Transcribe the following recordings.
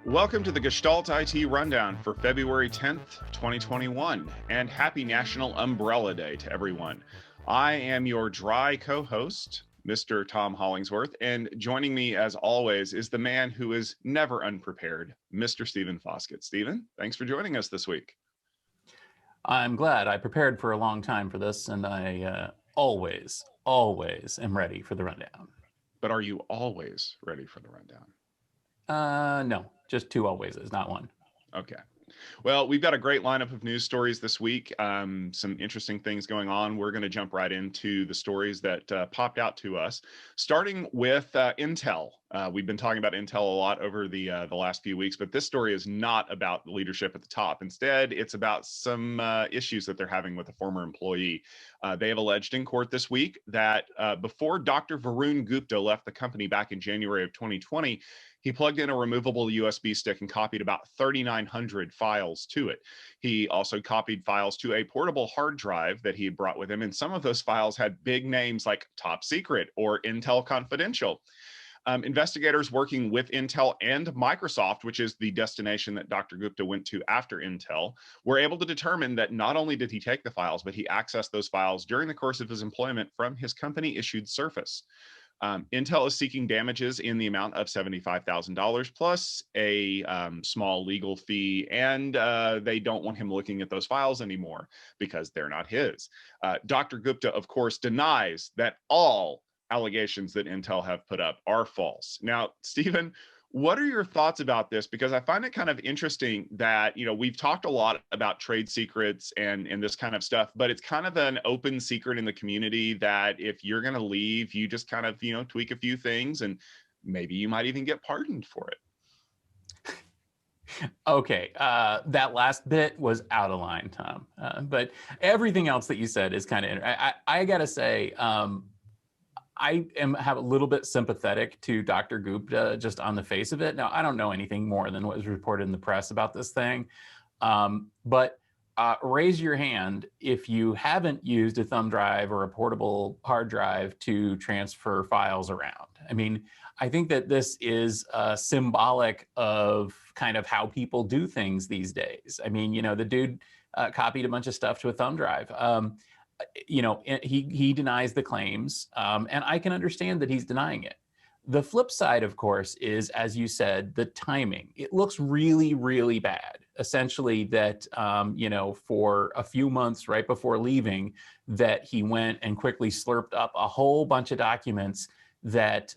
Welcome to the Gestalt IT Rundown for February 10th, 2021, and happy National Umbrella Day to everyone. I am your dry co-host, Mr. Tom Hollingsworth, and joining me as always is the man who is never unprepared, Mr. Stephen Foskett. Stephen, thanks for joining us this week. I'm glad. I prepared for a long time for this, and I always am ready for the rundown. But are you always ready for the rundown? No, just two alwayses, not one. Okay. Well, we've got a great lineup of news stories this week. Some interesting things going on. We're going to jump right into the stories that popped out to us, starting with Intel. We've been talking about Intel a lot over the last few weeks, but this story is not about the leadership at the top. Instead, it's about some issues that they're having with a former employee. They have alleged in court this week that before Dr. Varun Gupta left the company back in January of 2020, he plugged in a removable USB stick and copied about 3,900 files to it. He also copied files to a portable hard drive that he had brought with him, and some of those files had big names like Top Secret or Intel Confidential. Investigators working with Intel and Microsoft, which is the destination that Dr. Gupta went to after Intel, were able to determine that not only did he take the files, but he accessed those files during the course of his employment from his company-issued Surface. Intel is seeking damages in the amount of $75,000 plus a small legal fee, and they don't want him looking at those files anymore because they're not his. Dr. Gupta, of course, denies that all allegations that Intel have put up are false. Now, Stephen, what are your thoughts about this? Because I find it kind of interesting that, we've talked a lot about trade secrets and this kind of stuff, but it's kind of an open secret in the community that if you're going to leave, you just kind of, tweak a few things and maybe you might even get pardoned for it. Okay, that last bit was out of line, Tom. But everything else that you said is kind of, I got to say, I have a little bit sympathetic to Dr. Gupta just on the face of it. Now, I don't know anything more than what was reported in the press about this thing, but raise your hand if you haven't used a thumb drive or a portable hard drive to transfer files around. I mean, I think that this is symbolic of kind of how people do things these days. I mean, the dude copied a bunch of stuff to a thumb drive. He denies the claims, and I can understand that he's denying it. The flip side, of course, is, as you said, the timing. It looks really, really bad. Essentially that, for a few months right before leaving, that he went and quickly slurped up a whole bunch of documents that,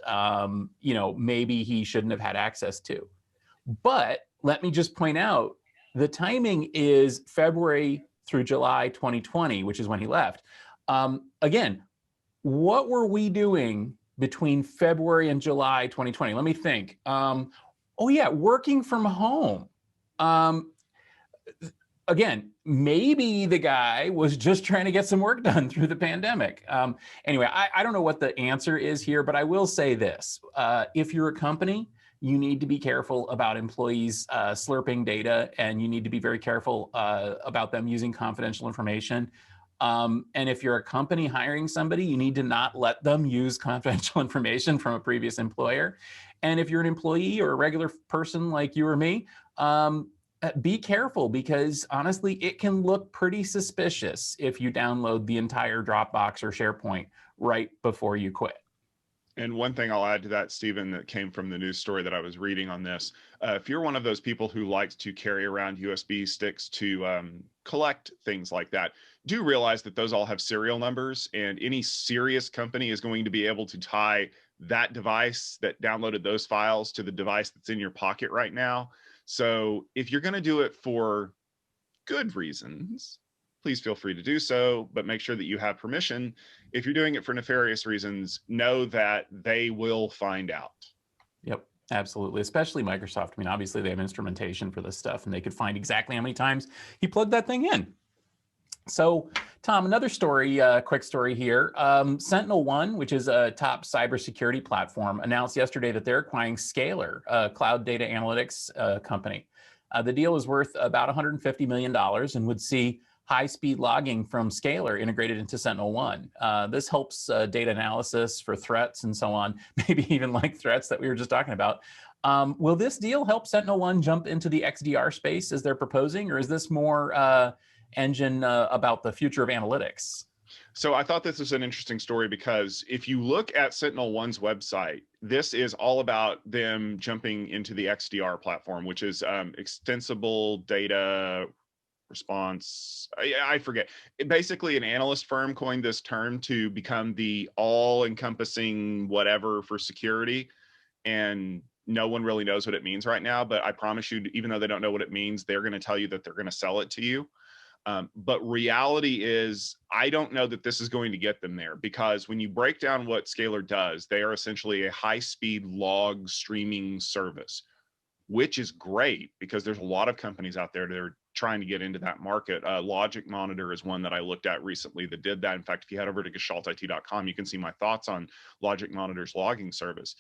maybe he shouldn't have had access to. But let me just point out, the timing is February through July 2020, which is when he left. Again, what were we doing between February and July 2020? Let me think. Working from home. Again, maybe the guy was just trying to get some work done through the pandemic. Anyway, I don't know what the answer is here, but I will say this. If you're a company, you need to be careful about employees slurping data, and you need to be very careful about them using confidential information. And if you're a company hiring somebody, you need to not let them use confidential information from a previous employer. And if you're an employee or a regular person like you or me, be careful, because honestly, it can look pretty suspicious if you download the entire Dropbox or SharePoint right before you quit. And one thing I'll add to that, Stephen, that came from the news story that I was reading on this, if you're one of those people who likes to carry around USB sticks to collect things like that, do realize that those all have serial numbers, and any serious company is going to be able to tie that device that downloaded those files to the device that's in your pocket right now. So if you're going to do it for good reasons, please feel free to do so, but make sure that you have permission. If you're doing it for nefarious reasons, know that they will find out. Yep, absolutely. Especially Microsoft. I mean, obviously they have instrumentation for this stuff, and they could find exactly how many times he plugged that thing in. So, Tom, another story, quick story here. SentinelOne, which is a top cybersecurity platform, announced yesterday that they're acquiring Scalar, a cloud data analytics company. The deal is worth about $150 million and would see high-speed logging from Scalar integrated into Sentinel-1. This helps data analysis for threats and so on, maybe even like threats that we were just talking about. Will this deal help Sentinel-1 jump into the XDR space as they're proposing, or is this more engine about the future of analytics? So I thought this was an interesting story because if you look at Sentinel-1's website, this is all about them jumping into the XDR platform, which is extensible data response. I forget. Basically, an analyst firm coined this term to become the all-encompassing whatever for security. And no one really knows what it means right now. But I promise you, even though they don't know what it means, they're going to tell you that they're going to sell it to you. But reality is, I don't know that this is going to get them there, because when you break down what Scalar does, they are essentially a high-speed log streaming service, which is great because there's a lot of companies out there that are trying to get into that market. Logic Monitor is one that I looked at recently that did that. In fact, if you head over to gestaltit.com, you can see my thoughts on Logic Monitor's logging service.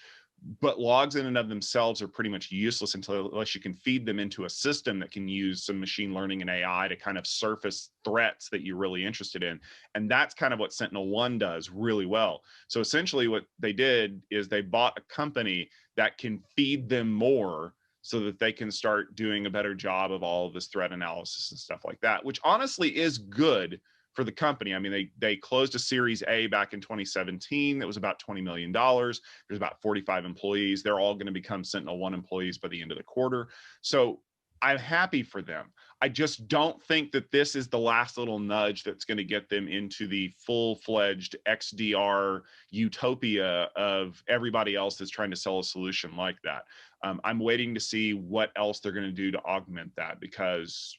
But logs in and of themselves are pretty much useless unless you can feed them into a system that can use some machine learning and AI to kind of surface threats that you're really interested in. And that's kind of what Sentinel-1 does really well. So essentially what they did is they bought a company that can feed them more so that they can start doing a better job of all of this threat analysis and stuff like that, which honestly is good for the company. I mean, they closed a Series A back in 2017. That was about $20 million. There's about 45 employees. They're all going to become Sentinel-1 employees by the end of the quarter. So I'm happy for them. I just don't think that this is the last little nudge that's going to get them into the full-fledged XDR utopia of everybody else that's trying to sell a solution like that. I'm waiting to see what else they're going to do to augment that, because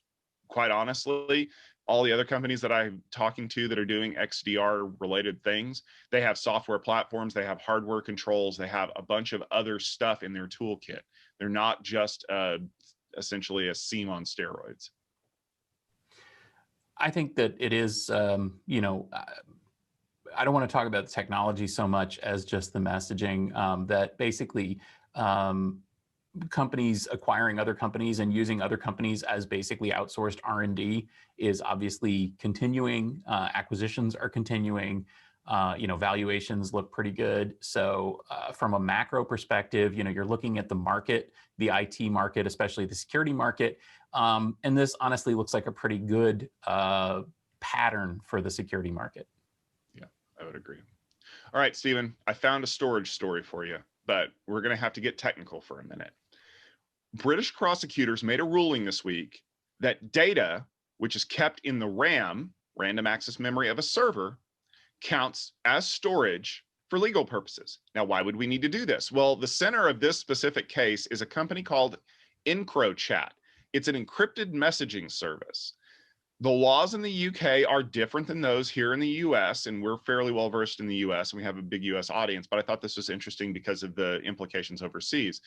quite honestly, all the other companies that I'm talking to that are doing XDR related things, they have software platforms, they have hardware controls, they have a bunch of other stuff in their toolkit. They're not just essentially a SIEM on steroids. I think that it is, you know, I don't want to talk about the technology so much as just the messaging, that basically companies acquiring other companies and using other companies as basically outsourced R&D is obviously continuing. Acquisitions are continuing. You know, valuations look pretty good. So from a macro perspective, you know, you're looking at the market, the IT market, especially the security market. And this honestly looks like a pretty good pattern for the security market. Yeah, I would agree. All right, Stephen, I found a storage story for you, but we're going to have to get technical for a minute. British prosecutors made a ruling this week that data, which is kept in the RAM, random access memory of a server, counts as storage for legal purposes. Now, why would we need to do this? Well, the center of this specific case is a company called EncroChat. It's an encrypted messaging service. The laws in the UK are different than those here in the US, and we're fairly well versed in the US, and we have a big US audience, but I thought this was interesting because of the implications overseas.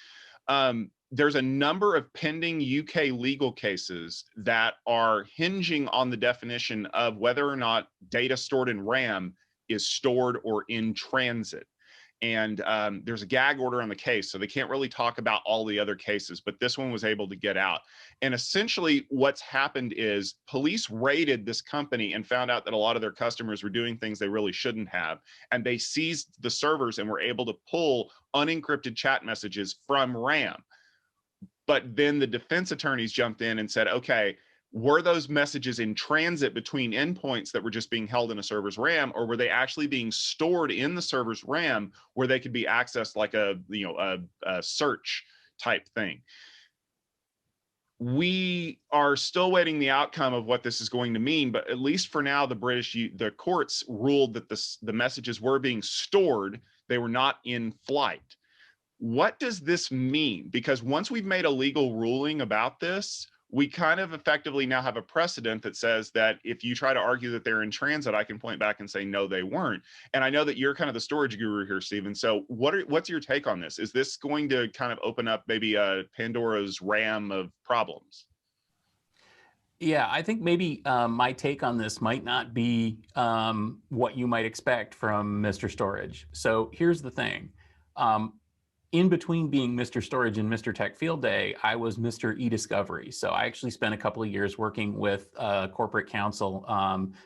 There's a number of pending UK legal cases that are hinging on the definition of whether or not data stored in RAM is stored or in transit. And there's a gag order on the case, so they can't really talk about all the other cases, but this one was able to get out. And essentially what's happened is police raided this company and found out that a lot of their customers were doing things they really shouldn't have. And they seized the servers and were able to pull unencrypted chat messages from RAM. But then the defense attorneys jumped in and said, okay, were those messages in transit between endpoints that were just being held in a server's RAM, or were they actually being stored in the server's RAM where they could be accessed like a search type thing? We are still waiting the outcome of what this is going to mean, but at least for now, the courts ruled that the messages were being stored. They were not in flight. What does this mean? Because once we've made a legal ruling about this, we kind of effectively now have a precedent that says that if you try to argue that they're in transit, I can point back and say, no, they weren't. And I know that you're kind of the storage guru here, Stephen. So what's your take on this? Is this going to kind of open up maybe a Pandora's RAM of problems? Yeah, I think maybe my take on this might not be what you might expect from Mr. Storage. So here's the thing. in between being Mr. Storage and Mr. Tech Field Day, I was Mr. E-Discovery. So I actually spent a couple of years working with corporate counsel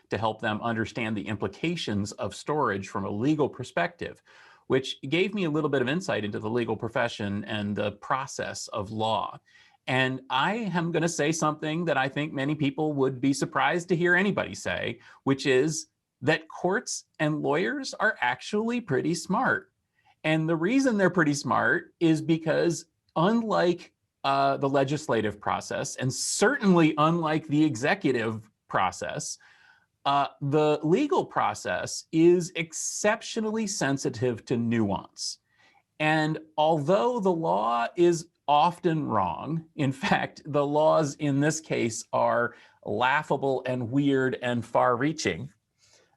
to help them understand the implications of storage from a legal perspective, which gave me a little bit of insight into the legal profession and the process of law. And I am going to say something that I think many people would be surprised to hear anybody say, which is that courts and lawyers are actually pretty smart. And the reason they're pretty smart is because, unlike the legislative process, and certainly unlike the executive process, the legal process is exceptionally sensitive to nuance. And although the law is often wrong, in fact, the laws in this case are laughable and weird and far-reaching,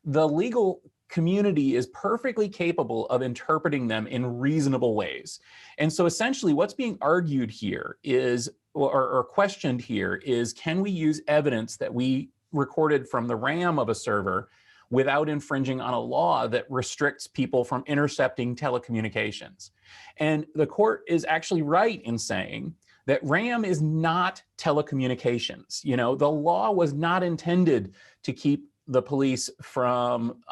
the legal community is perfectly capable of interpreting them in reasonable ways. And so essentially what's being argued here is, or questioned here is, can we use evidence that we recorded from the RAM of a server without infringing on a law that restricts people from intercepting telecommunications? And the court is actually right in saying that RAM is not telecommunications. You know, the law was not intended to keep the police from,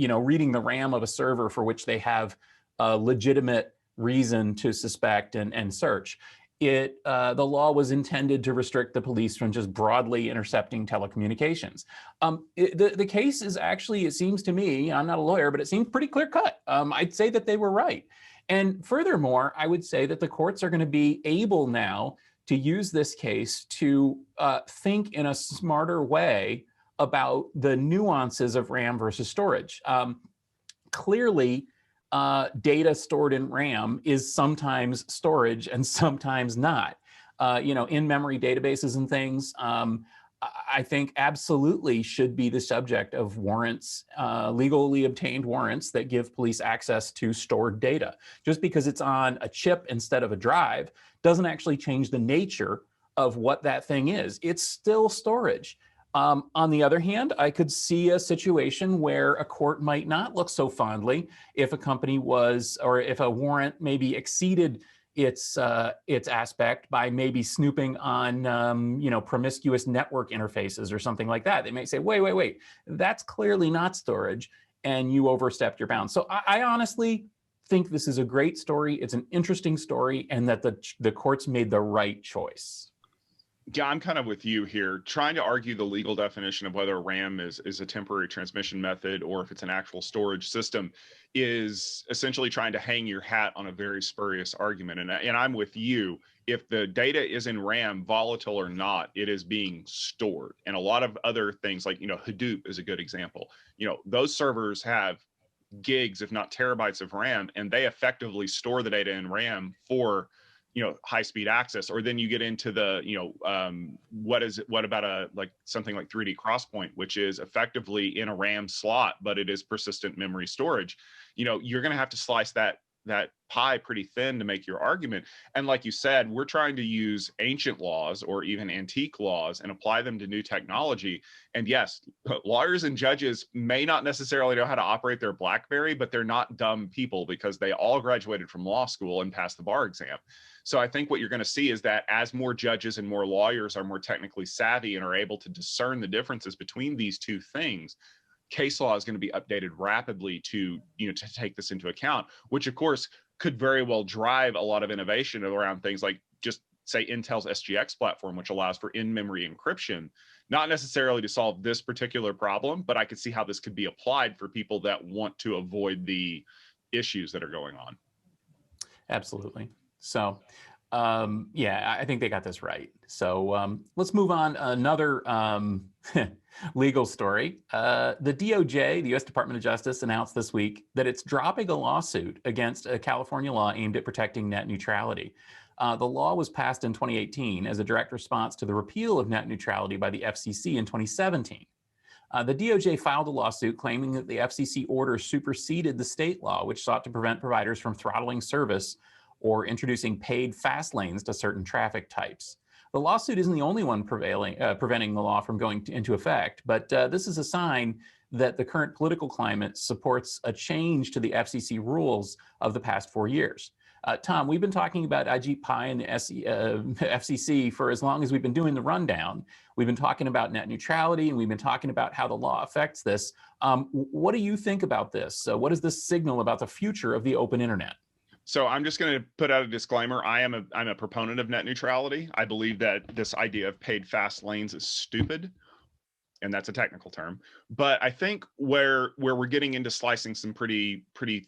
reading the RAM of a server for which they have a legitimate reason to suspect and search. The law was intended to restrict the police from just broadly intercepting telecommunications. The case is actually, it seems to me, I'm not a lawyer, but it seems pretty clear cut. I'd say that they were right. And furthermore, I would say that the courts are going to be able now to use this case to think in a smarter way about the nuances of RAM versus storage. Clearly, data stored in RAM is sometimes storage and sometimes not. In-memory databases and things, I think absolutely should be the subject of warrants, legally obtained warrants that give police access to stored data. Just because it's on a chip instead of a drive doesn't actually change the nature of what that thing is. It's still storage. On the other hand, I could see a situation where a court might not look so fondly if a company was, or if a warrant maybe exceeded its aspect by maybe snooping on, promiscuous network interfaces or something like that. They may say, wait, that's clearly not storage, and you overstepped your bounds. So I honestly think this is a great story. It's an interesting story, and that the courts made the right choice. Yeah, I'm kind of with you here, trying to argue the legal definition of whether RAM is a temporary transmission method or if it's an actual storage system is essentially trying to hang your hat on a very spurious argument. And I'm with you. If the data is in RAM, volatile or not, it is being stored. And a lot of other things like, Hadoop is a good example. Those servers have gigs, if not terabytes of RAM, and they effectively store the data in RAM for high-speed access. Or then you get into the what about something like 3D Crosspoint, which is effectively in a RAM slot, but it is persistent memory storage. You're going to have to slice that pie pretty thin to make your argument. And like you said, we're trying to use ancient laws or even antique laws and apply them to new technology. And yes, lawyers and judges may not necessarily know how to operate their BlackBerry, but they're not dumb people because they all graduated from law school and passed the bar exam. So I think what you're going to see is that as more judges and more lawyers are more technically savvy and are able to discern the differences between these two things, case law is going to be updated rapidly to take this into account, which of course could very well drive a lot of innovation around things like, just say, Intel's SGX platform, which allows for in-memory encryption, not necessarily to solve this particular problem, but I could see how this could be applied for people that want to avoid the issues that are going on. Absolutely. So, I think they got this right. So let's move on. Another legal story. The DOJ, the U.S. Department of Justice, announced this week that it's dropping a lawsuit against a California law aimed at protecting net neutrality. The law was passed in 2018 as a direct response to the repeal of net neutrality by the FCC in 2017. The DOJ filed a lawsuit claiming that the FCC order superseded the state law, which sought to prevent providers from throttling service or introducing paid fast lanes to certain traffic types. The lawsuit isn't the only one preventing the law from going into effect, but this is a sign that the current political climate supports a change to the FCC rules of the past 4 years. Tom, we've been talking about Ajit Pai and the FCC for as long as we've been doing the rundown. We've been talking about net neutrality, and we've been talking about how the law affects this. What do you think about this? What does this signal about the future of the open internet? So I'm just going to put out a disclaimer. I'm a proponent of net neutrality. I believe that this idea of paid fast lanes is stupid, and that's a technical term. But I think where we're getting into slicing some pretty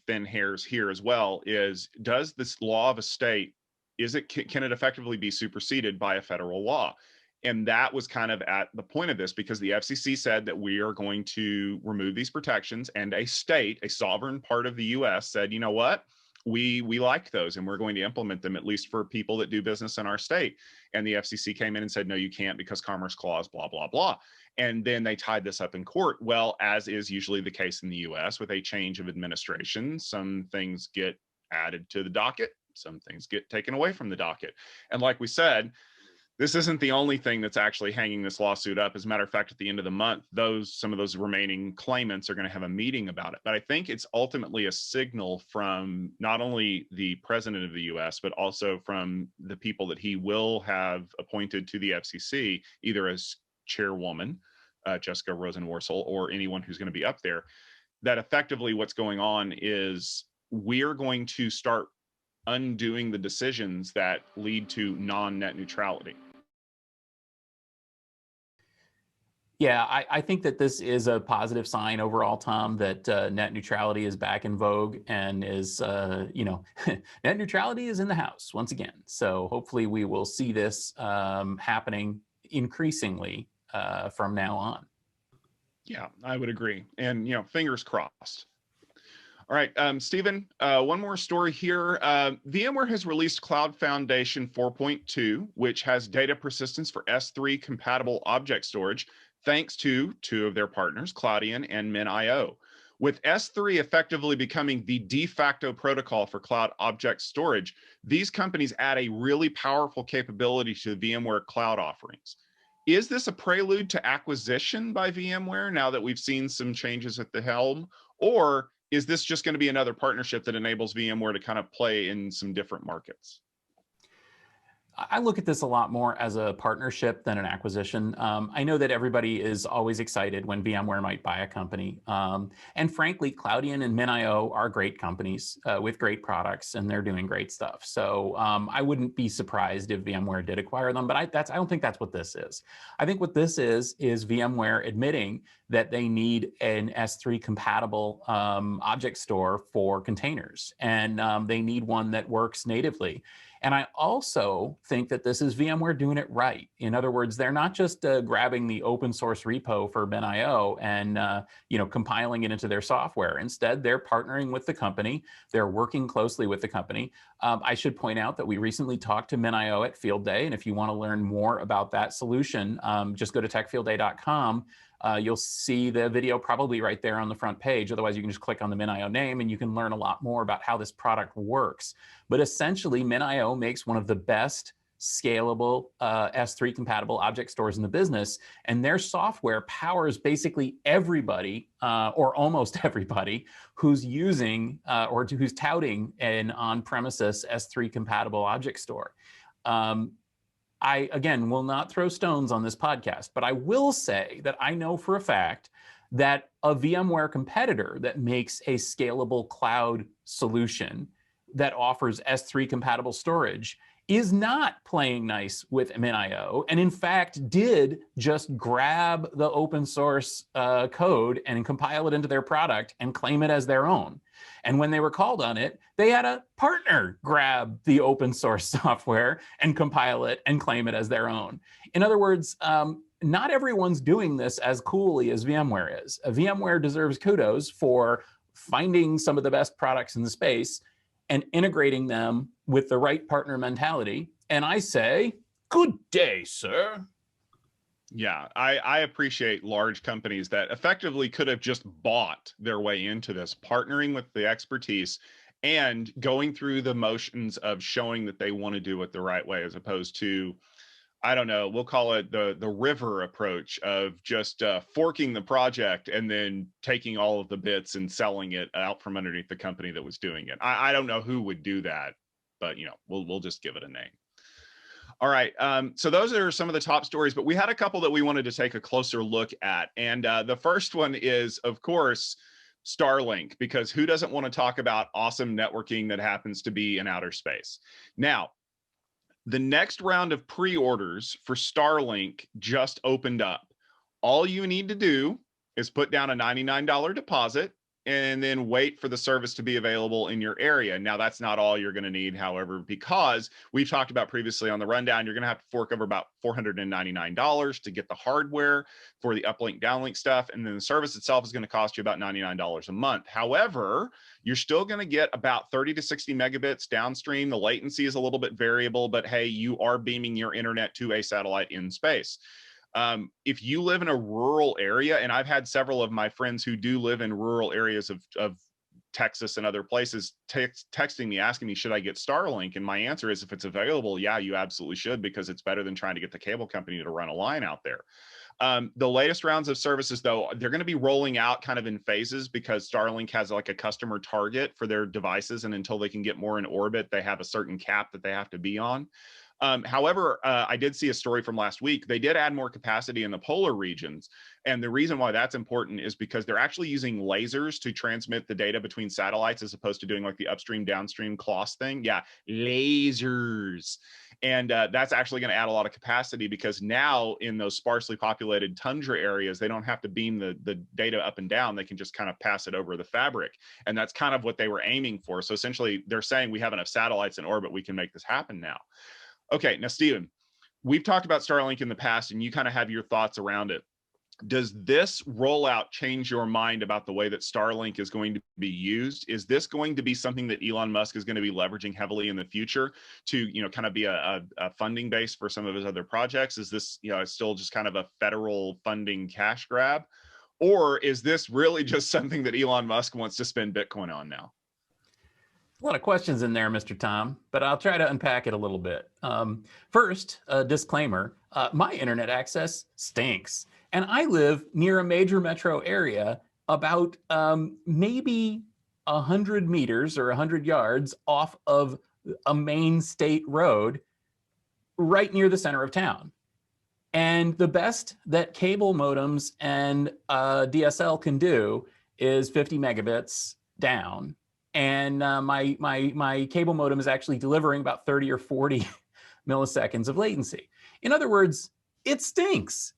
thin hairs here as well is, does this law of a state, can it effectively be superseded by a federal law? And that was kind of at the point of this, because the FCC said that we are going to remove these protections, and a state, a sovereign part of the US, said, you know what? We like those, and we're going to implement them, at least for people that do business in our state. And the FCC came in and said, no, you can't, because Commerce Clause, blah, blah, blah. And then they tied this up in court. Well, as is usually the case in the US, with a change of administration, some things get added to the docket, some things get taken away from the docket. And like we said, this isn't the only thing that's actually hanging this lawsuit up. As a matter of fact, at the end of the month, some of those remaining claimants are going to have a meeting about it. But I think it's ultimately a signal from not only the president of the US, but also from the people that he will have appointed to the FCC, either as chairwoman, Jessica Rosenworcel, or anyone who's going to be up there, that effectively what's going on is we're going to start undoing the decisions that lead to non-net neutrality. Yeah, I think that this is a positive sign overall, Tom, that net neutrality is back in vogue and is, net neutrality is in the house once again. So hopefully we will see this happening increasingly from now on. Yeah, I would agree. And, fingers crossed. All right, Stephen, one more story here. VMware has released Cloud Foundation 4.2, which has data persistence for S3 compatible object storage, thanks to two of their partners, Cloudian and MinIO. With S3 effectively becoming the de facto protocol for cloud object storage, these companies add a really powerful capability to the VMware cloud offerings. Is this a prelude to acquisition by VMware now that we've seen some changes at the helm? Or is this just going to be another partnership that enables VMware to kind of play in some different markets? I look at this a lot more as a partnership than an acquisition. I know that everybody is always excited when VMware might buy a company. And frankly, Cloudian and MinIO are great companies with great products, and they're doing great stuff. So I wouldn't be surprised if VMware did acquire them, but I don't think that's what this is. I think what this is VMware admitting that they need an S3 compatible object store for containers, and they need one that works natively. And I also think that this is VMware doing it right. In other words, they're not just grabbing the open source repo for MinIO and compiling it into their software. Instead, they're partnering with the company. They're working closely with the company. I should point out that we recently talked to MinIO at Field Day, and if you want to learn more about that solution, just go to techfieldday.com. You'll see the video probably right there on the front page. Otherwise, you can just click on the MinIO name and you can learn a lot more about how this product works. But essentially, MinIO makes one of the best scalable S3 compatible object stores in the business, and their software powers basically everybody or almost everybody who's using or who's touting an on-premises S3 compatible object store. I, again, will not throw stones on this podcast, but I will say that I know for a fact that a VMware competitor that makes a scalable cloud solution that offers S3 compatible storage is not playing nice with MinIO, and in fact did just grab the open source code and compile it into their product and claim it as their own. And when they were called on it, they had a partner grab the open source software and compile it and claim it as their own. In other words, not everyone's doing this as coolly as VMware is. VMware deserves kudos for finding some of the best products in the space and integrating them with the right partner mentality. And I say, good day, sir. Yeah, I appreciate large companies that effectively could have just bought their way into this, partnering with the expertise and going through the motions of showing that they want to do it the right way, as opposed to, I don't know, we'll call it the river approach of just forking the project and then taking all of the bits and selling it out from underneath the company that was doing it. I don't know who would do that. but we'll just give it a name. All right. So those are some of the top stories, but we had a couple that we wanted to take a closer look at. And the first one is, of course, Starlink, because who doesn't want to talk about awesome networking that happens to be in outer space? Now, the next round of pre-orders for Starlink just opened up. All you need to do is put down a $99 deposit and then wait for the service to be available in your area. Now, that's not all you're going to need, however, because we've talked about previously on the rundown, you're going to have to fork over about $499 to get the hardware for the uplink, downlink stuff. And then the service itself is going to cost you about $99 a month. However, you're still going to get about 30 to 60 megabits downstream. The latency is a little bit variable, but hey, you are beaming your internet to a satellite in space. If you live in a rural area, and I've had several of my friends who do live in rural areas of Texas and other places texting me, asking me, should I get Starlink? And my answer is, if it's available, yeah, you absolutely should, because it's better than trying to get the cable company to run a line out there. The latest rounds of services, though, they're going to be rolling out kind of in phases, because Starlink has like a customer target for their devices. And until they can get more in orbit, they have a certain cap that they have to be on. However, I did see a story from last week. They did add more capacity in the polar regions. And the reason why that's important is because they're actually using lasers to transmit the data between satellites, as opposed to doing like the upstream, downstream CLOS thing. Yeah, lasers. And that's actually going to add a lot of capacity, because now in those sparsely populated tundra areas, they don't have to beam the data up and down. They can just kind of pass it over the fabric. And that's kind of what they were aiming for. So essentially, they're saying we have enough satellites in orbit, we can make this happen now. Okay, now, Stephen, we've talked about Starlink in the past, and you kind of have your thoughts around it. Does this rollout change your mind about the way that Starlink is going to be used? Is this going to be something that Elon Musk is going to be leveraging heavily in the future to, kind of be a funding base for some of his other projects? Is this, still just kind of a federal funding cash grab? Or is this really just something that Elon Musk wants to spend Bitcoin on now? A lot of questions in there, Mr. Tom, but I'll try to unpack it a little bit. First, a disclaimer, my internet access stinks. And I live near a major metro area about maybe 100 meters or 100 yards off of a main state road right near the center of town. And the best that cable modems and DSL can do is 50 megabits down. And my cable modem is actually delivering about 30 or 40 milliseconds of latency. In other words, it stinks.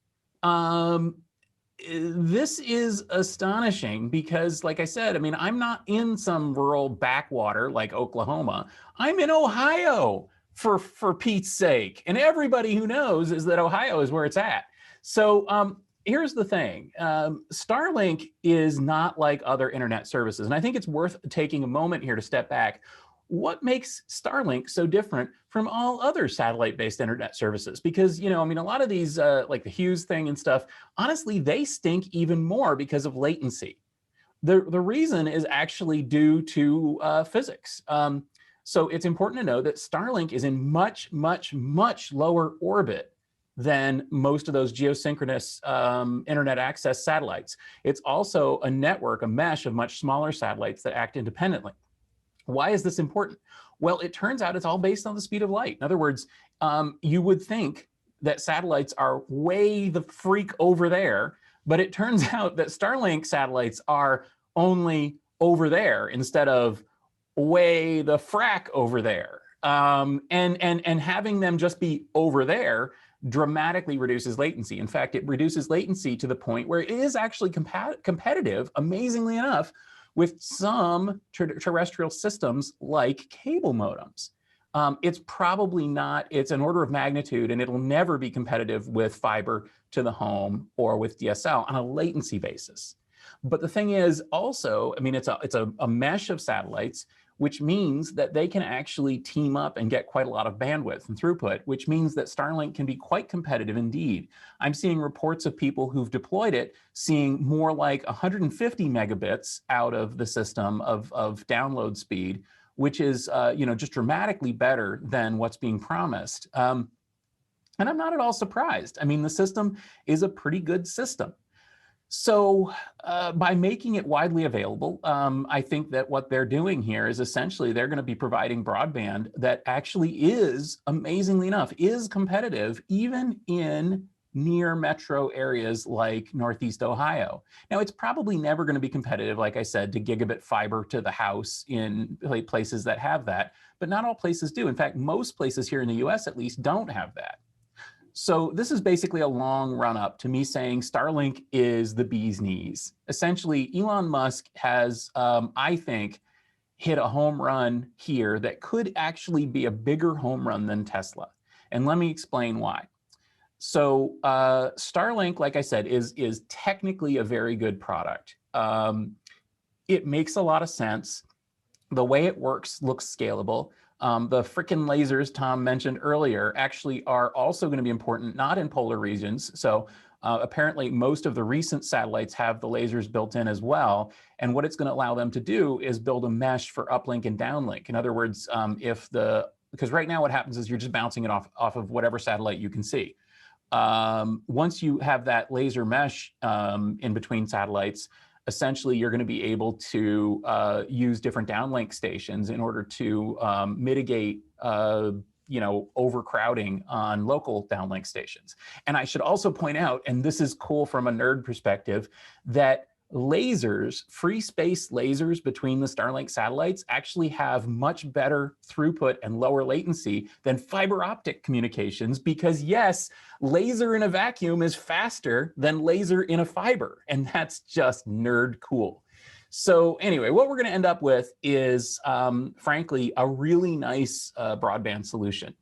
This is astonishing because, like I said, I mean, I'm not in some rural backwater like Oklahoma. I'm in Ohio, for Pete's sake. And everybody who knows is that Ohio is where it's at. So here's the thing. Starlink is not like other internet services. And I think it's worth taking a moment here to step back. What makes Starlink so different from all other satellite-based internet services? Because, I mean, a lot of these, like the Hughes thing and stuff, honestly, they stink even more because of latency. The reason is actually due to physics. So it's important to know that Starlink is in much, much, much lower orbit than most of those geosynchronous internet access satellites. It's also a network, a mesh of much smaller satellites that act independently. Why is this important? Well, it turns out it's all based on the speed of light. In other words, you would think that satellites are way the freak over there, but it turns out that Starlink satellites are only over there instead of way the frack over there. And having them just be over there dramatically reduces latency. In fact, it reduces latency to the point where it is actually competitive, amazingly enough, with some terrestrial systems like cable modems. It's probably not, it's an order of magnitude, and it'll never be competitive with fiber to the home or with DSL on a latency basis. But the thing is also, I mean, it's a mesh of satellites, which means that they can actually team up and get quite a lot of bandwidth and throughput, which means that Starlink can be quite competitive indeed. I'm seeing reports of people who've deployed it seeing more like 150 megabits out of the system of download speed, which is just dramatically better than what's being promised. And I'm not at all surprised. I mean, the system is a pretty good system. So by making it widely available, I think that what they're doing here is essentially they're going to be providing broadband that actually is, amazingly enough, is competitive even in near metro areas like Northeast Ohio. Now, it's probably never going to be competitive, like I said, to gigabit fiber to the house in places that have that, but not all places do. In fact, most places here in the US at least don't have that. So this is basically a long run up to me saying Starlink is the bee's knees. Essentially, Elon Musk has, I think, hit a home run here that could actually be a bigger home run than Tesla. And let me explain why. So Starlink, like I said, is technically a very good product. It makes a lot of sense. The way it works looks scalable. The frickin' lasers Tom mentioned earlier actually are also going to be important, not in polar regions. So apparently most of the recent satellites have the lasers built in as well. And what it's going to allow them to do is build a mesh for uplink and downlink. In other words, because right now what happens is you're just bouncing it off of whatever satellite you can see. Once you have that laser mesh in between satellites, essentially you're going to be able to use different downlink stations in order to mitigate overcrowding on local downlink stations. And I should also point out, and this is cool from a nerd perspective, that lasers, free space lasers between the Starlink satellites actually have much better throughput and lower latency than fiber optic communications because yes, laser in a vacuum is faster than laser in a fiber. And that's just nerd cool. So anyway, what we're going to end up with is, frankly, a really nice broadband solution.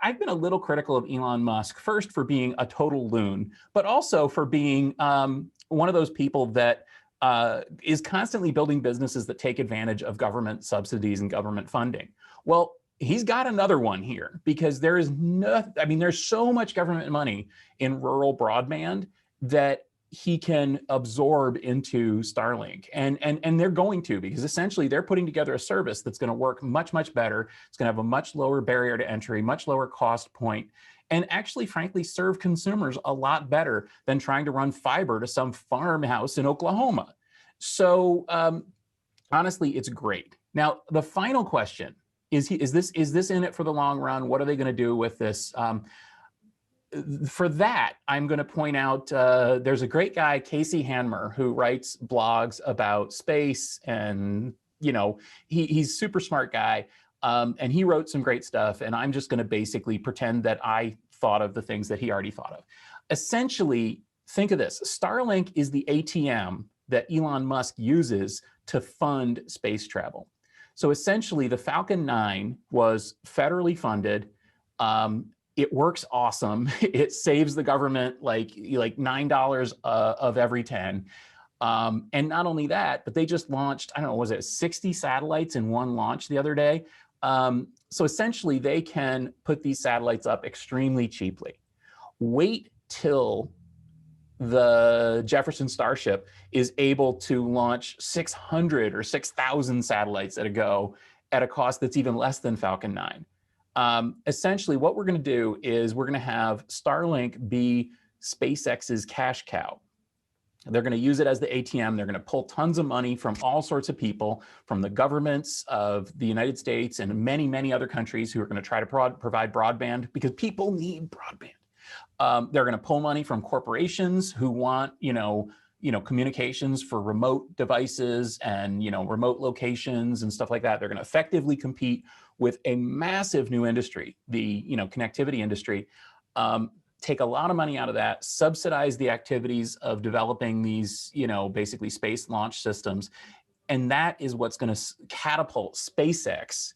I've been a little critical of Elon Musk, first for being a total loon, but also for being one of those people that is constantly building businesses that take advantage of government subsidies and government funding. Well, he's got another one here because there is there's so much government money in rural broadband that he can absorb into Starlink. And they're going to, because essentially they're putting together a service that's going to work much, much better. It's going to have a much lower barrier to entry, much lower cost point, and actually, frankly, serve consumers a lot better than trying to run fiber to some farmhouse in Oklahoma. So honestly, it's great. Now, the final question is this in it for the long run? What are they going to do with this? For that, I'm going to point out there's a great guy, Casey Hanmer, who writes blogs about space, and he's super smart guy, and he wrote some great stuff. And I'm just going to basically pretend that I thought of the things that he already thought of. Essentially, think of this: Starlink is the ATM that Elon Musk uses to fund space travel. So essentially, the Falcon 9 was federally funded. It works awesome. It saves the government like $9 of every 10. And not only that, but they just launched, I don't know, was it 60 satellites in one launch the other day? So essentially, they can put these satellites up extremely cheaply. Wait till the Jefferson Starship is able to launch 600 or 6,000 satellites at a go at a cost that's even less than Falcon 9. Essentially, what we're going to do is we're going to have Starlink be SpaceX's cash cow. They're going to use it as the ATM. They're going to pull tons of money from all sorts of people, from the governments of the United States and many, many other countries who are going to try to provide broadband because people need broadband. They're going to pull money from corporations who want, communications for remote devices and, remote locations and stuff like that. They're going to effectively compete with a massive new industry, the, connectivity industry. Take a lot of money out of that, subsidize the activities of developing these, basically space launch systems. And that is what's going to catapult SpaceX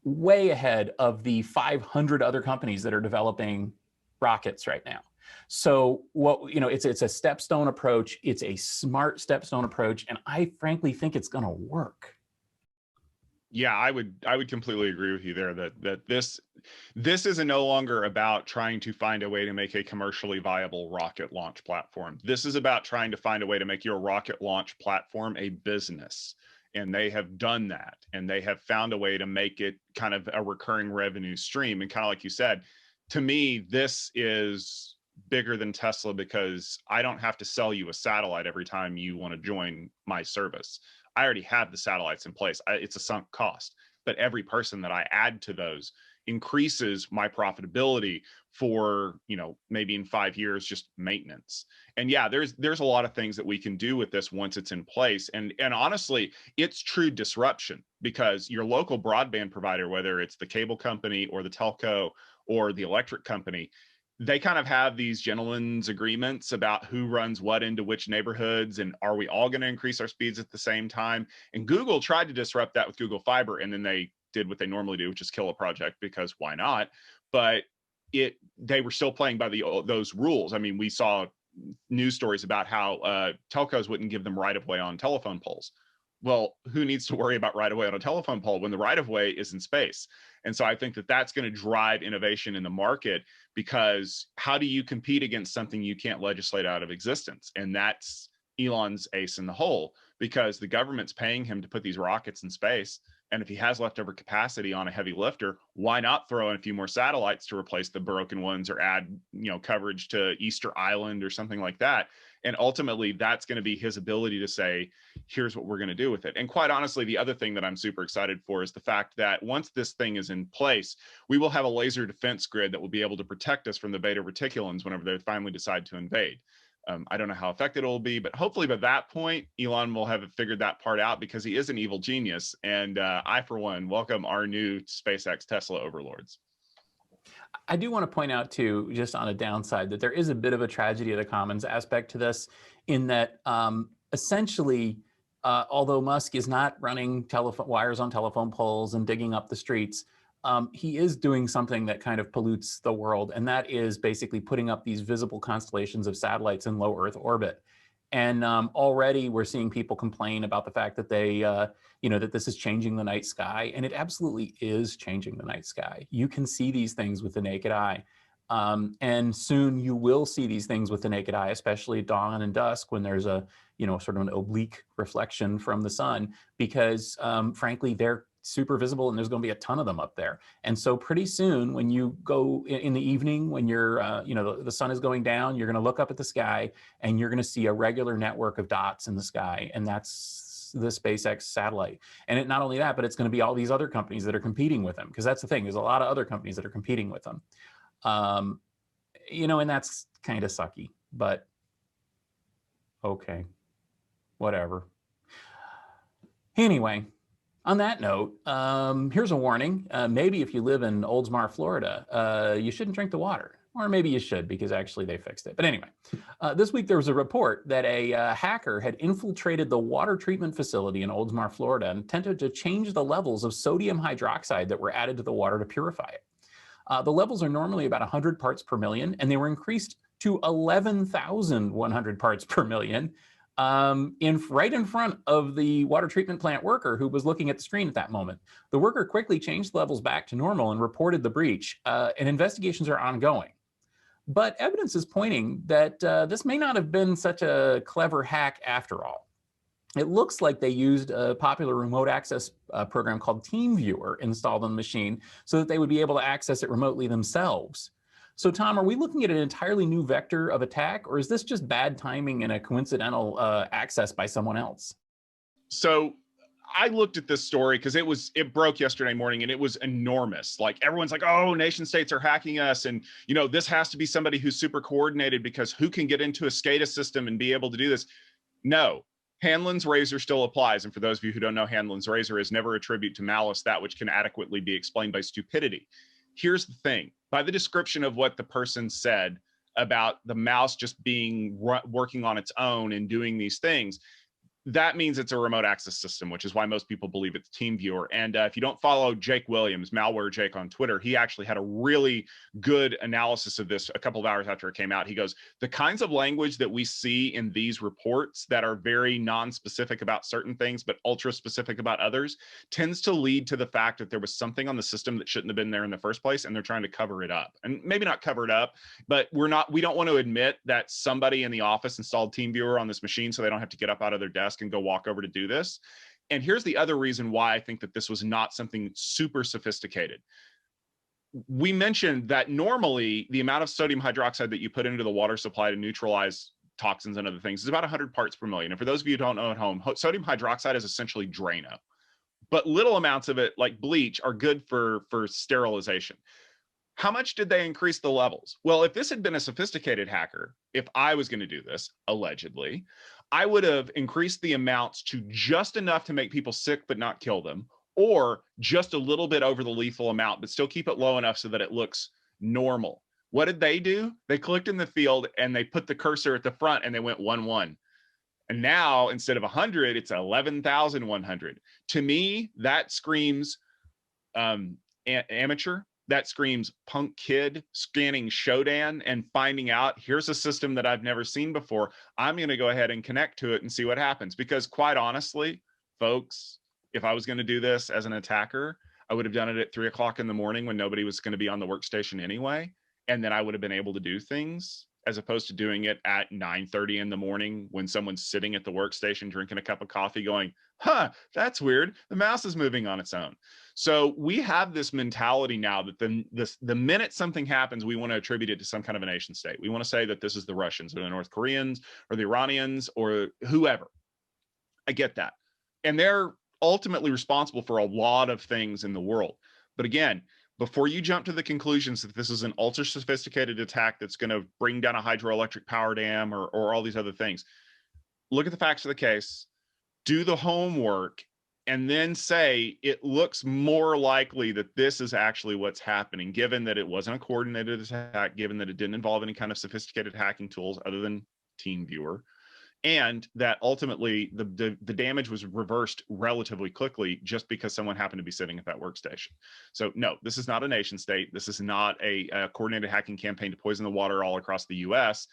way ahead of the 500 other companies that are developing rockets right now. So it's a stepstone approach. It's a smart stepstone approach. And I frankly think it's going to work. Yeah, I would completely agree with you there that this is no longer about trying to find a way to make a commercially viable rocket launch platform. This is about trying to find a way to make your rocket launch platform a business. And they have done that, and they have found a way to make it kind of a recurring revenue stream. And kind of like you said, to me, this is bigger than Tesla because I don't have to sell you a satellite every time you want to join my service. I already have the satellites in place. It's a sunk cost. But every person that I add to those increases my profitability for, maybe in 5 years, just maintenance. And yeah, there's a lot of things that we can do with this once it's in place. And honestly, it's true disruption, because your local broadband provider, whether it's the cable company or the telco or the electric company, they kind of have these gentlemen's agreements about who runs what into which neighborhoods, and are we all going to increase our speeds at the same time. And Google tried to disrupt that with Google Fiber, and then they did what they normally do, which is kill a project, because why not? But they were still playing by those rules. I mean, we saw news stories about how telcos wouldn't give them right of way on telephone poles. Well, who needs to worry about right of way on a telephone pole when the right of way is in space? And so I think that that's going to drive innovation in the market, because how do you compete against something you can't legislate out of existence? And that's Elon's ace in the hole, because the government's paying him to put these rockets in space. And if he has leftover capacity on a heavy lifter, why not throw in a few more satellites to replace the broken ones, or add, coverage to Easter Island or something like that? And ultimately, that's going to be his ability to say, here's what we're going to do with it. And quite honestly, the other thing that I'm super excited for is the fact that once this thing is in place, we will have a laser defense grid that will be able to protect us from the beta reticulans whenever they finally decide to invade. I don't know how effective it will be, but hopefully by that point, Elon will have figured that part out, because he is an evil genius. And I, for one, welcome our new SpaceX Tesla overlords. I do want to point out, too, just on a downside, that there is a bit of a tragedy of the commons aspect to this, in that essentially, although Musk is not running telephone wires on telephone poles and digging up the streets, he is doing something that kind of pollutes the world, and that is basically putting up these visible constellations of satellites in low Earth orbit. And already we're seeing people complain about the fact that that this is changing the night sky, and it absolutely is changing the night sky. You can see these things with the naked eye, and soon you will see these things with the naked eye, especially at dawn and dusk, when there's a sort of an oblique reflection from the sun, because frankly, they're super visible, and there's going to be a ton of them up there. And so pretty soon, when you go in the evening, when you're the sun is going down, you're going to look up at the sky, and you're going to see a regular network of dots in the sky, and that's the SpaceX satellite. And not only that, but it's going to be all these other companies that are competing with them, because that's the thing, there's a lot of other companies that are competing with them. And that's kind of sucky, but okay, whatever. Anyway, on that note, here's a warning. Maybe if you live in Oldsmar, Florida, you shouldn't drink the water. Or maybe you should, because actually they fixed it. But anyway, this week there was a report that a hacker had infiltrated the water treatment facility in Oldsmar, Florida, and attempted to change the levels of sodium hydroxide that were added to the water to purify it. The levels are normally about 100 parts per million, and they were increased to 11,100 parts per million, right in front of the water treatment plant worker who was looking at the screen at that moment. The worker quickly changed the levels back to normal and reported the breach, and investigations are ongoing. But evidence is pointing that this may not have been such a clever hack after all. It looks like they used a popular remote access program called TeamViewer installed on the machine so that they would be able to access it remotely themselves. So, Tom, are we looking at an entirely new vector of attack, or is this just bad timing and a coincidental access by someone else? So I looked at this story because it broke yesterday morning, and it was enormous. Like, everyone's like, oh, nation states are hacking us. And, this has to be somebody who's super coordinated, because who can get into a SCADA system and be able to do this? No. Hanlon's razor still applies. And for those of you who don't know, Hanlon's razor is never attribute to malice that which can adequately be explained by stupidity. Here's the thing. By the description of what the person said about the mouse just being working on its own and doing these things, that means it's a remote access system, which is why most people believe it's TeamViewer. And if you don't follow Jake Williams, Malware Jake, on Twitter, he actually had a really good analysis of this a couple of hours after it came out. He goes, the kinds of language that we see in these reports that are very non-specific about certain things, but ultra-specific about others, tends to lead to the fact that there was something on the system that shouldn't have been there in the first place, and they're trying to cover it up. And maybe not cover it up, but we don't want to admit that somebody in the office installed TeamViewer on this machine so they don't have to get up out of their desk and go walk over to do this. And here's the other reason why I think that this was not something super sophisticated. we mentioned that normally the amount of sodium hydroxide that you put into the water supply to neutralize toxins and other things is about 100 parts per million. And for those of you who don't know at home, sodium hydroxide is essentially Drano, but little amounts of it, like bleach, are good for sterilization. How much did they increase the levels? Well, if this had been a sophisticated hacker, if I was going to do this, allegedly, I would have increased the amounts to just enough to make people sick but not kill them, or just a little bit over the lethal amount, but still keep it low enough so that it looks normal. What did they do? They clicked in the field and they put the cursor at the front and they went 1-1. And now instead of 100, it's 11,100. To me, that screams amateur. That screams punk kid scanning Shodan and finding out, here's a system that I've never seen before. I'm going to go ahead and connect to it and see what happens. Because quite honestly, folks, if I was going to do this as an attacker, I would have done it at 3 o'clock in the morning when nobody was going to be on the workstation anyway. And then I would have been able to do things, as opposed to doing it at 9:30 in the morning when someone's sitting at the workstation drinking a cup of coffee going, that's weird. The mouse is moving on its own. So we have this mentality now that the minute something happens, we want to attribute it to some kind of a nation state. We want to say that this is the Russians or the North Koreans or the Iranians or whoever. I get that. And they're ultimately responsible for a lot of things in the world. But again, before you jump to the conclusions that this is an ultra sophisticated attack that's going to bring down a hydroelectric power dam or all these other things, look at the facts of the case, do the homework, and then say it looks more likely that this is actually what's happening, given that it wasn't a coordinated attack, given that it didn't involve any kind of sophisticated hacking tools other than TeamViewer, and that ultimately the damage was reversed relatively quickly just because someone happened to be sitting at that workstation. So no, this is not a nation state. This is not a coordinated hacking campaign to poison the water all across the US.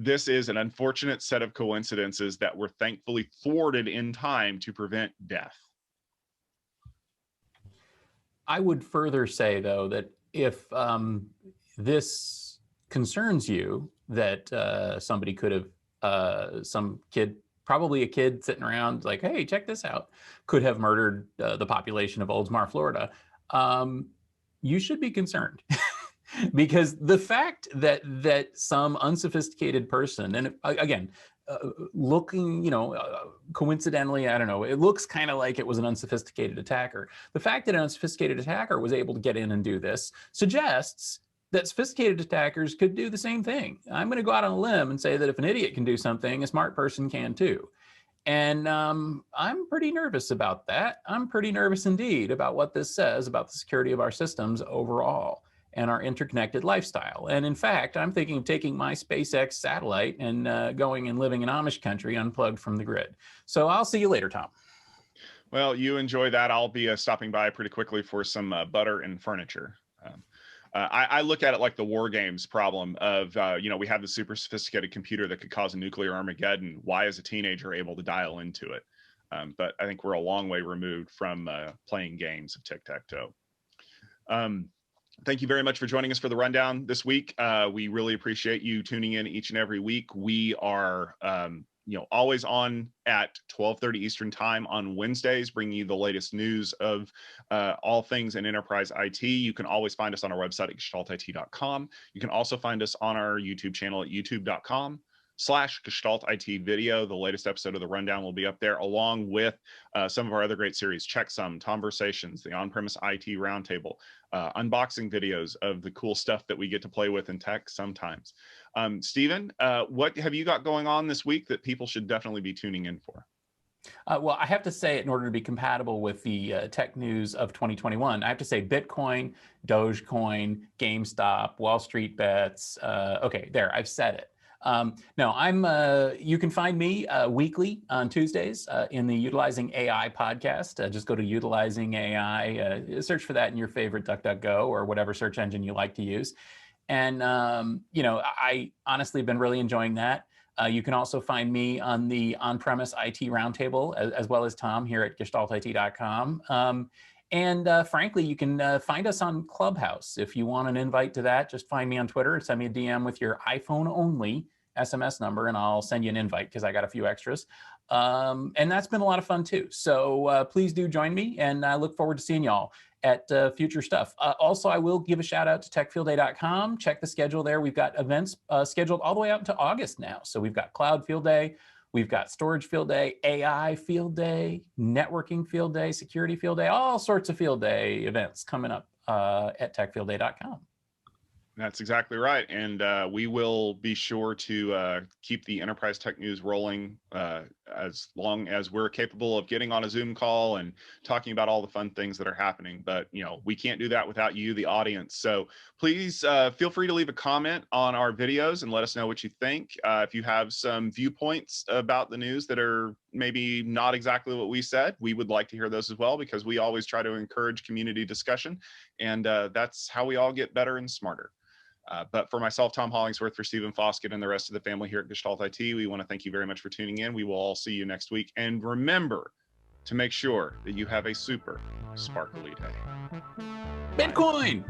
This is an unfortunate set of coincidences that were thankfully thwarted in time to prevent death. I would further say, though, that if this concerns you, that somebody could have, some kid, probably a kid sitting around like, hey, check this out, could have murdered the population of Oldsmar, Florida, you should be concerned. Because the fact that some unsophisticated person, and again, looking, coincidentally, I don't know, it looks kind of like it was an unsophisticated attacker. The fact that an unsophisticated attacker was able to get in and do this suggests that sophisticated attackers could do the same thing. I'm going to go out on a limb and say that if an idiot can do something, a smart person can too. And I'm pretty nervous about that. I'm pretty nervous indeed about what this says about the security of our systems overall and our interconnected lifestyle. And in fact, I'm thinking of taking my SpaceX satellite and going and living in Amish country unplugged from the grid. So I'll see you later, Tom. Well, you enjoy that. I'll be stopping by pretty quickly for some butter and furniture. I look at it like the war games problem of, we have the super sophisticated computer that could cause a nuclear Armageddon. Why is a teenager able to dial into it? But I think we're a long way removed from playing games of tic-tac-toe. Thank you very much for joining us for the rundown this week. We really appreciate you tuning in each and every week. We are, always on at 12:30 Eastern time on Wednesdays, bringing you the latest news of all things in enterprise IT. You can always find us on our website at gestaltit.com. You can also find us on our YouTube channel at youtube.com/Gestalt IT video. The latest episode of the rundown will be up there, along with some of our other great series, Checksum, Conversations, the on-premise IT roundtable, unboxing videos of the cool stuff that we get to play with in tech sometimes. Stephen, what have you got going on this week that people should definitely be tuning in for? Well, I have to say, in order to be compatible with the tech news of 2021, I have to say Bitcoin, Dogecoin, GameStop, Wall Street Bets. Okay, there, I've said it. No, you can find me weekly on Tuesdays in the Utilizing AI podcast. Just go to Utilizing AI, search for that in your favorite DuckDuckGo or whatever search engine you like to use. And, I honestly have been really enjoying that. You can also find me on the on-premise IT roundtable, as well as Tom here at gestaltit.com. And frankly, you can find us on Clubhouse. If you want an invite to that, just find me on Twitter and send me a DM with your iPhone only SMS number, and I'll send you an invite because I got a few extras. And that's been a lot of fun too. So please do join me, and I look forward to seeing y'all. at future stuff. Also, I will give a shout out to techfieldday.com. Check the schedule there. We've got events scheduled all the way out into August now. So we've got Cloud Field Day, we've got Storage Field Day, AI Field Day, Networking Field Day, Security Field Day, all sorts of field day events coming up at techfieldday.com. That's exactly right. And we will be sure to keep the Enterprise Tech News rolling as long as we're capable of getting on a Zoom call and talking about all the fun things that are happening. But, we can't do that without you, the audience. So please feel free to leave a comment on our videos and let us know what you think. If you have some viewpoints about the news that are maybe not exactly what we said, we would like to hear those as well, because we always try to encourage community discussion. And that's how we all get better and smarter. But for myself, Tom Hollingsworth, for Stephen Foskett, and the rest of the family here at Gestalt IT, we want to thank you very much for tuning in. We will all see you next week. And remember to make sure that you have a super sparkly day. Bitcoin!